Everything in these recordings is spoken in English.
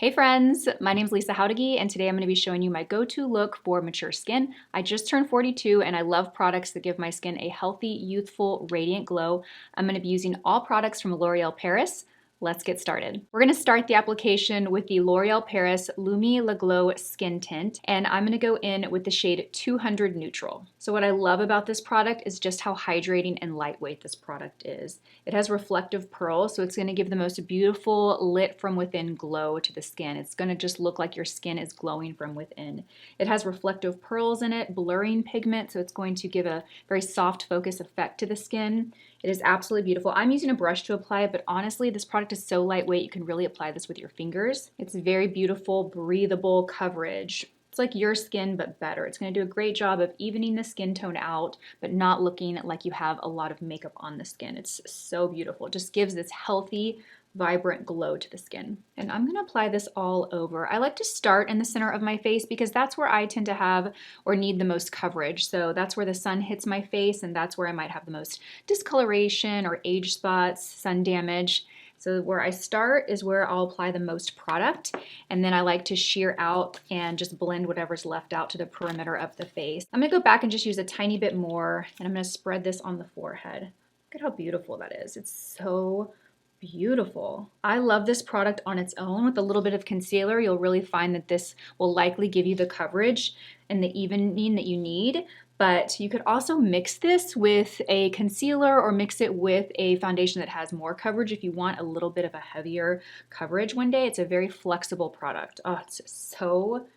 Hey friends, my name is Lisa Jaguregui and today I'm going to be showing you my go-to look for mature skin. I just turned 42 and I love products that give my skin a healthy, youthful, radiant glow. I'm going to be using all products from L'Oreal Paris. Let's get started. We're going to start the application with the L'Oreal Paris Lumi Le Glow Skin Tint, and I'm going to go in with the shade 200 Neutral. So what I love about this product is just how hydrating and lightweight this product is. It has reflective pearls, so it's going to give the most beautiful lit from within glow to the skin. It's going to just look like your skin is glowing from within. It has reflective pearls in it, blurring pigment, so it's going to give a very soft focus effect to the skin. It is absolutely beautiful. I'm using a brush to apply it, but honestly, this product is so lightweight, you can really apply this with your fingers. It's very beautiful, breathable coverage. It's like your skin, but better. It's going to do a great job of evening the skin tone out, but not looking like you have a lot of makeup on the skin. It's so beautiful. It just gives this healthy, vibrant glow to the skin. And I'm going to apply this all over. I like to start in the center of my face because that's where I tend to have or need the most coverage. So that's where the sun hits my face and that's where I might have the most discoloration or age spots, sun damage. So where I start is where I'll apply the most product, and then I like to shear out and just blend whatever's left out to the perimeter of the face. I'm gonna go back and just use a tiny bit more, and I'm gonna spread this on the forehead. Look at how beautiful that is. It's so beautiful. I love this product on its own. With a little bit of concealer, you'll really find that this will likely give you the coverage and the evening that you need. But you could also mix this with a concealer or mix it with a foundation that has more coverage if you want a little bit of a heavier coverage one day. It's a very flexible product. Oh, it's so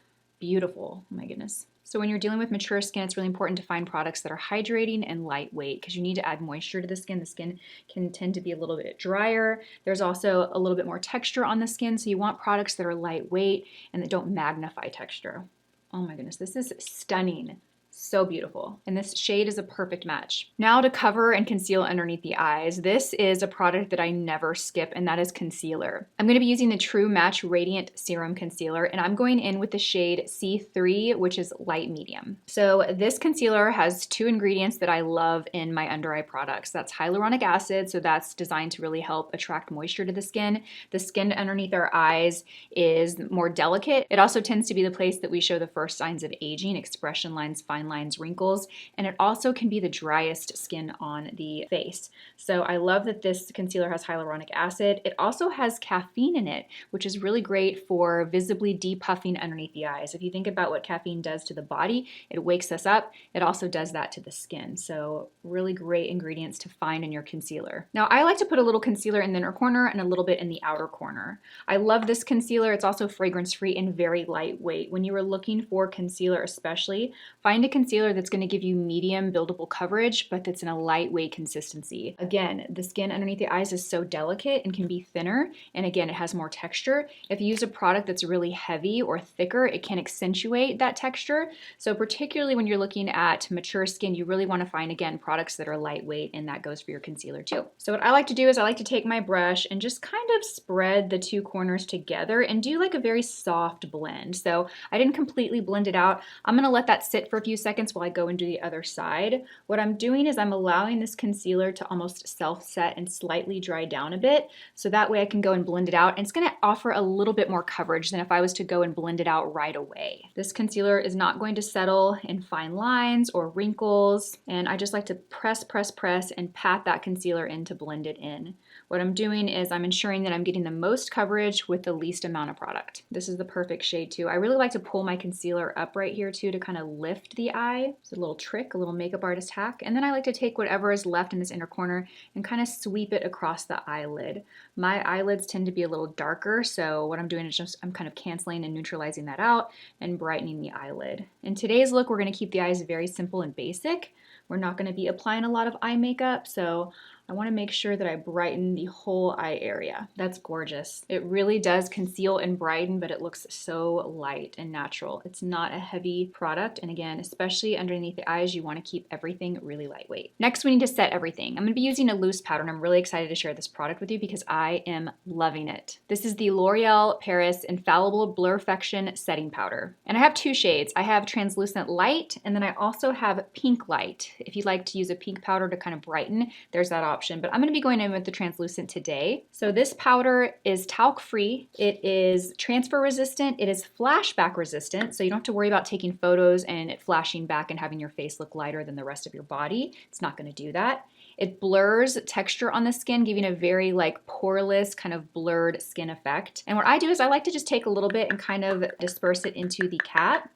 beautiful. Oh my goodness. So when you're dealing with mature skin, it's really important to find products that are hydrating and lightweight because you need to add moisture to the skin. The skin can tend to be a little bit drier. There's also a little bit more texture on the skin, so you want products that are lightweight and that don't magnify texture. Oh my goodness, this is stunning. So beautiful. And this shade is a perfect match. Now to cover and conceal underneath the eyes, this is a product that I never skip, and that is concealer. I'm going to be using the True Match Radiant Serum Concealer, and I'm going in with the shade C3, which is light medium. So this concealer has two ingredients that I love in my under eye products. That's hyaluronic acid, so that's designed to really help attract moisture to the skin. The skin underneath our eyes is more delicate. It also tends to be the place that we show the first signs of aging, expression lines, fine lines, wrinkles, and it also can be the driest skin on the face. So I love that this concealer has hyaluronic acid. It also has caffeine in it, which is really great for visibly depuffing underneath the eyes. If you think about what caffeine does to the body, it wakes us up. It also does that to the skin. So really great ingredients to find in your concealer. Now I like to put a little concealer in the inner corner and a little bit in the outer corner. I love this concealer. It's also fragrance-free and very lightweight. When you are looking for concealer especially, find a concealer that's going to give you medium buildable coverage, but that's in a lightweight consistency. Again, the skin underneath the eyes is so delicate and can be thinner, and again, it has more texture. If you use a product that's really heavy or thicker, it can accentuate that texture. So particularly when you're looking at mature skin, you really want to find, again, products that are lightweight, and that goes for your concealer too. So what I like to do is I like to take my brush and just kind of spread the two corners together and do like a very soft blend. So I didn't completely blend it out. I'm going to let that sit for a few seconds while I go and do the other side. What I'm doing is I'm allowing this concealer to almost self-set and slightly dry down a bit, so that way I can go and blend it out, and it's going to offer a little bit more coverage than if I was to go and blend it out right away. This concealer is not going to settle in fine lines or wrinkles, and I just like to press and pat that concealer in to blend it in. What I'm doing is I'm ensuring that I'm getting the most coverage with the least amount of product. This is the perfect shade too. I really like to pull my concealer up right here too to kind of lift the eye. It's a little trick, a little makeup artist hack. And then I like to take whatever is left in this inner corner and kind of sweep it across the eyelid. My eyelids tend to be a little darker, so what I'm doing is just I'm kind of canceling and neutralizing that out and brightening the eyelid. In today's look, we're going to keep the eyes very simple and basic. We're not going to be applying a lot of eye makeup, so I want to make sure that I brighten the whole eye area. That's gorgeous. It really does conceal and brighten, but it looks so light and natural. It's not a heavy product, and again, especially underneath the eyes, you want to keep everything really lightweight. Next, we need to set everything. I'm going to be using a loose powder, and I'm really excited to share this product with you because I am loving it. This is the L'Oreal Paris Infallible Blurfection Setting Powder, and I have two shades. I have Translucent Light, and then I also have Pink Light. If you'd like to use a pink powder to kind of brighten, there's that option. option, but I'm going to be going in with the translucent today. So this powder is talc free. It is transfer resistant. It is flashback resistant. So you don't have to worry about taking photos and it flashing back and having your face look lighter than the rest of your body. It's not going to do that. It blurs texture on the skin, giving a very like poreless kind of blurred skin effect. And what I do is I like to just take a little bit and kind of disperse it into the cap.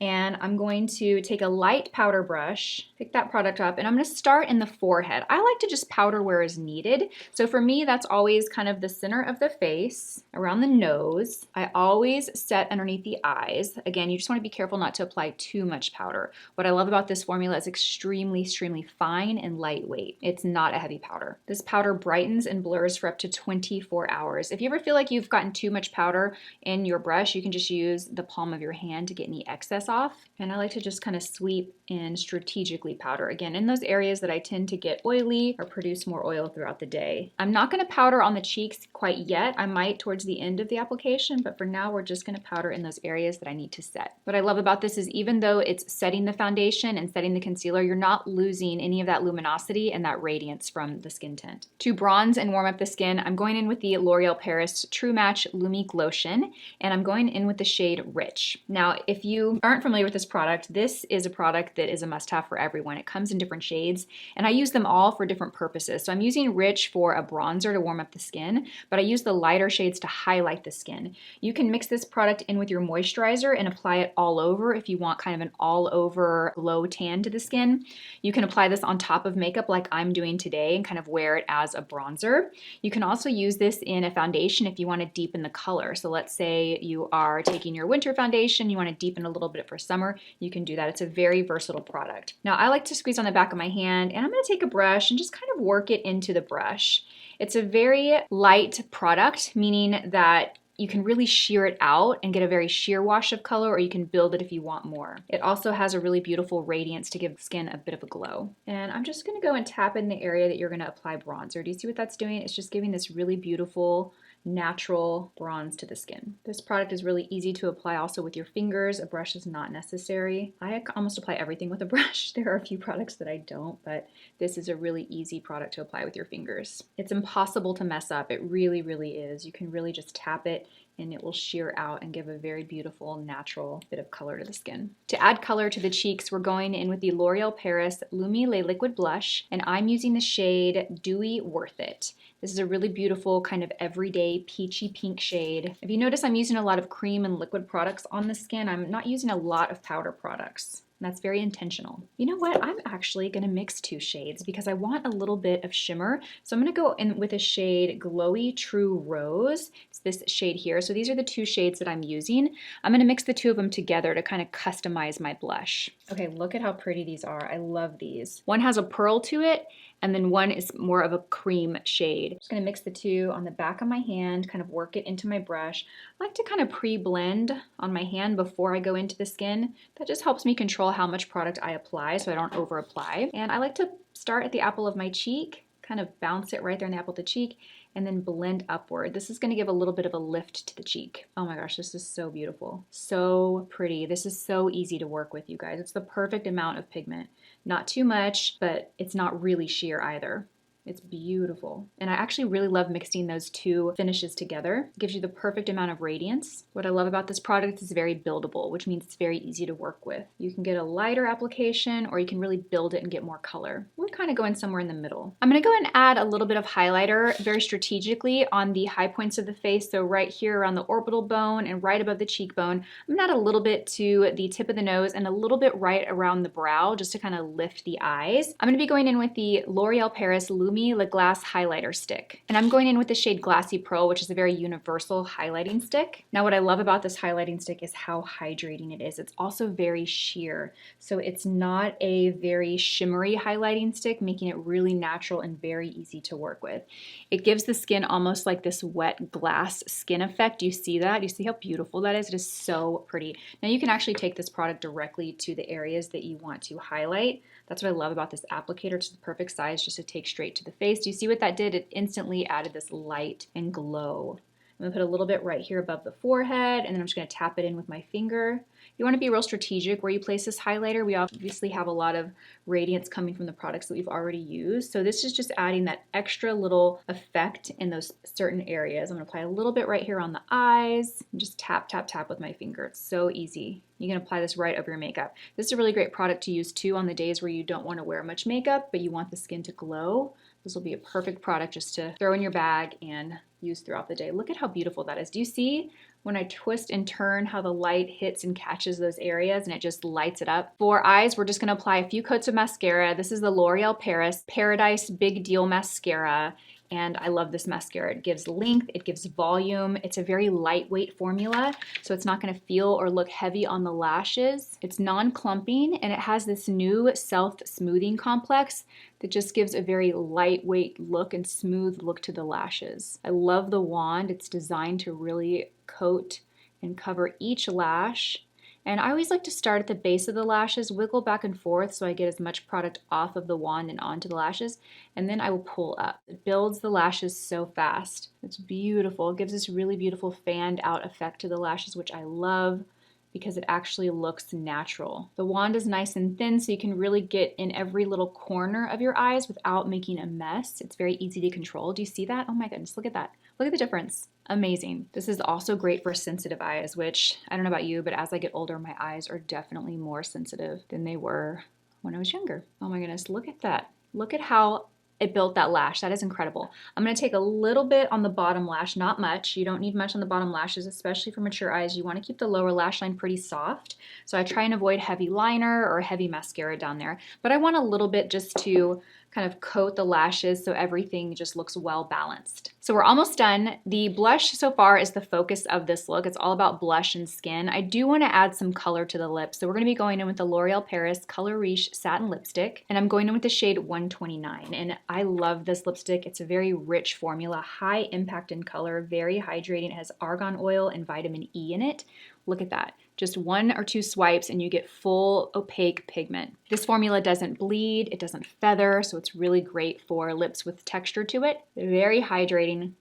And I'm going to take a light powder brush, pick that product up, and I'm going to start in the forehead. I like to just powder where is needed. So for me, that's always kind of the center of the face, around the nose. I always set underneath the eyes. Again, you just want to be careful not to apply too much powder. What I love about this formula is extremely, extremely fine and lightweight. It's not a heavy powder. This powder brightens and blurs for up to 24 hours. If you ever feel like you've gotten too much powder in your brush, you can just use the palm of your hand to get any excess off. And I like to just kind of sweep and strategically powder, again, in those areas that I tend to get oily or produce more oil throughout the day. I'm not going to powder on the cheeks quite yet. I might towards the end of the application, but for now, we're just going to powder in those areas that I need to set. What I love about this is even though it's setting the foundation and setting the concealer, you're not losing any of that luminosity and that radiance from the skin tint. To bronze and warm up the skin, I'm going in with the L'Oreal Paris True Match Lumique Lotion, and I'm going in with the shade Rich. Now, if you aren't familiar with this product, this is a product that is a must-have for everyone. It comes in different shades, and I use them all for different purposes. So I'm using Rich for a bronzer to warm up the skin, but I use the lighter shades to highlight the skin. You can mix this product in with your moisturizer and apply it all over if you want kind of an all-over glow tan to the skin. You can apply this on top of makeup like I'm doing today and kind of wear it as a bronzer. You can also use this in a foundation if you want to deepen the color. So let's say you are taking your winter foundation, you want to deepen a little bit for summer, you can do that. It's a very versatile product. Now I like to squeeze on the back of my hand, and I'm going to take a brush and just kind of work it into the brush. It's a very light product, meaning that you can really sheer it out and get a very sheer wash of color, or you can build it if you want more. It also has a really beautiful radiance to give skin a bit of a glow. And I'm just going to go and tap in the area that you're going to apply bronzer. Do you see what that's doing? It's just giving this really beautiful natural bronze to the skin. This product is really easy to apply also with your fingers. A brush is not necessary. I almost apply everything with a brush. There are a few products that I don't, but this is a really easy product to apply with your fingers. It's impossible to mess up. It really, really is. You can really just tap it and it will sheer out and give a very beautiful natural bit of color to the skin. To add color to the cheeks, we're going in with the L'Oreal Paris Lumi Le Liquid Blush, and I'm using the shade Dewy Worth It. This is a really beautiful kind of everyday peachy pink shade. If you notice, I'm using a lot of cream and liquid products on the skin. I'm not using a lot of powder products. And that's very intentional. You know what? I'm actually going to mix two shades because I want a little bit of shimmer. So I'm going to go in with a shade Glowy True Rose. It's this shade here. So these are the two shades that I'm using. I'm going to mix the two of them together to kind of customize my blush. Okay, look at how pretty these are. I love these. One has a pearl to it, and then one is more of a cream shade. I'm just going to mix the two on the back of my hand, kind of work it into my brush. I like to kind of pre-blend on my hand before I go into the skin. That just helps me control how much product I apply so I don't over apply. And I like to start at the apple of my cheek, kind of bounce it right there in the apple of the cheek, and then blend upward. This is going to give a little bit of a lift to the cheek. Oh my gosh, this is so beautiful. So pretty. This is so easy to work with, you guys. It's the perfect amount of pigment. Not too much, but it's not really sheer either. It's beautiful. And I actually really love mixing those two finishes together. It gives you the perfect amount of radiance. What I love about this product is it's very buildable, which means it's very easy to work with. You can get a lighter application or you can really build it and get more color. We're kind of going somewhere in the middle. I'm gonna go and add a little bit of highlighter very strategically on the high points of the face. So right here around the orbital bone and right above the cheekbone. I'm gonna add a little bit to the tip of the nose and a little bit right around the brow just to kind of lift the eyes. I'm gonna be going in with the L'Oreal Paris Le Glass highlighter stick. And I'm going in with the shade Glassy Pearl, which is a very universal highlighting stick. Now what I love about this highlighting stick is how hydrating it is. It's also very sheer. So it's not a very shimmery highlighting stick, making it really natural and very easy to work with. It gives the skin almost like this wet glass skin effect. Do you see that? Do you see how beautiful that is? It is so pretty. Now you can actually take this product directly to the areas that you want to highlight. That's what I love about this applicator. It's the perfect size just to take straight to the face. Do you see what that did? It instantly added this light and glow I'm gonna put a little bit right here above the forehead, and then I'm just gonna tap it in with my finger. You wanna be real strategic where you place this highlighter. We obviously have a lot of radiance coming from the products that we've already used. So this is just adding that extra little effect in those certain areas. I'm gonna apply a little bit right here on the eyes, and just tap, tap, tap with my finger. It's so easy. You can apply this right over your makeup. This is a really great product to use too on the days where you don't wanna wear much makeup, but you want the skin to glow. This will be a perfect product just to throw in your bag and use throughout the day. Look at how beautiful that is. Do you see when I twist and turn how the light hits and catches those areas and it just lights it up? For eyes, we're just gonna apply a few coats of mascara. This is the L'Oreal Paris Paradise Big Deal Mascara. And I love this mascara. It gives length, it gives volume. It's a very lightweight formula, so it's not gonna feel or look heavy on the lashes. It's non-clumping, and it has this new self-smoothing complex that just gives a very lightweight look and smooth look to the lashes. I love the wand. It's designed to really coat and cover each lash. And I always like to start at the base of the lashes, wiggle back and forth so I get as much product off of the wand and onto the lashes, and then I will pull up. It builds the lashes so fast. It's beautiful. It gives this really beautiful fanned out effect to the lashes, which I love because it actually looks natural. The wand is nice and thin, so you can really get in every little corner of your eyes without making a mess. It's very easy to control. Do you see that? Oh my goodness, look at that. Look at the difference. Amazing. This is also great for sensitive eyes, which I don't know about you, but as I get older, my eyes are definitely more sensitive than they were when I was younger. Oh my goodness, look at that. Look at how it built that lash. That is incredible. I'm going to take a little bit on the bottom lash, not much. You don't need much on the bottom lashes, especially for mature eyes. You want to keep the lower lash line pretty soft. So I try and avoid heavy liner or heavy mascara down there. But I want a little bit just to kind of coat the lashes so everything just looks well balanced. So we're almost done. The blush so far is the focus of this look. It's all about blush and skin. I do want to add some color to the lips. So we're going to be going in with the L'Oreal Paris Color Riche Satin Lipstick. And I'm going in with the shade 129. And I love this lipstick. It's a very rich formula, high impact in color, very hydrating. It has argan oil and vitamin E in it. Look at that. Just 1 or 2 swipes and you get full opaque pigment. This formula doesn't bleed, it doesn't feather, so it's really great for lips with texture to it. Very hydrating.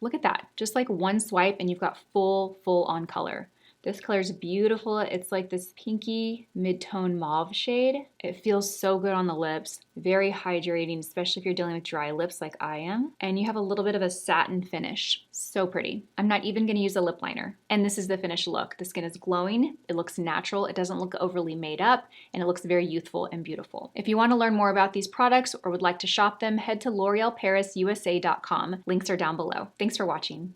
Look at that. Just like 1 swipe and you've got full on color. This color is beautiful. It's like this pinky mid-tone mauve shade. It feels so good on the lips. Very hydrating, especially if you're dealing with dry lips like I am. And you have a little bit of a satin finish. So pretty. I'm not even gonna use a lip liner. And this is the finished look. The skin is glowing, it looks natural, it doesn't look overly made up, and it looks very youthful and beautiful. If you wanna learn more about these products or would like to shop them, head to l'orealparisusa.com. Links are down below. Thanks for watching.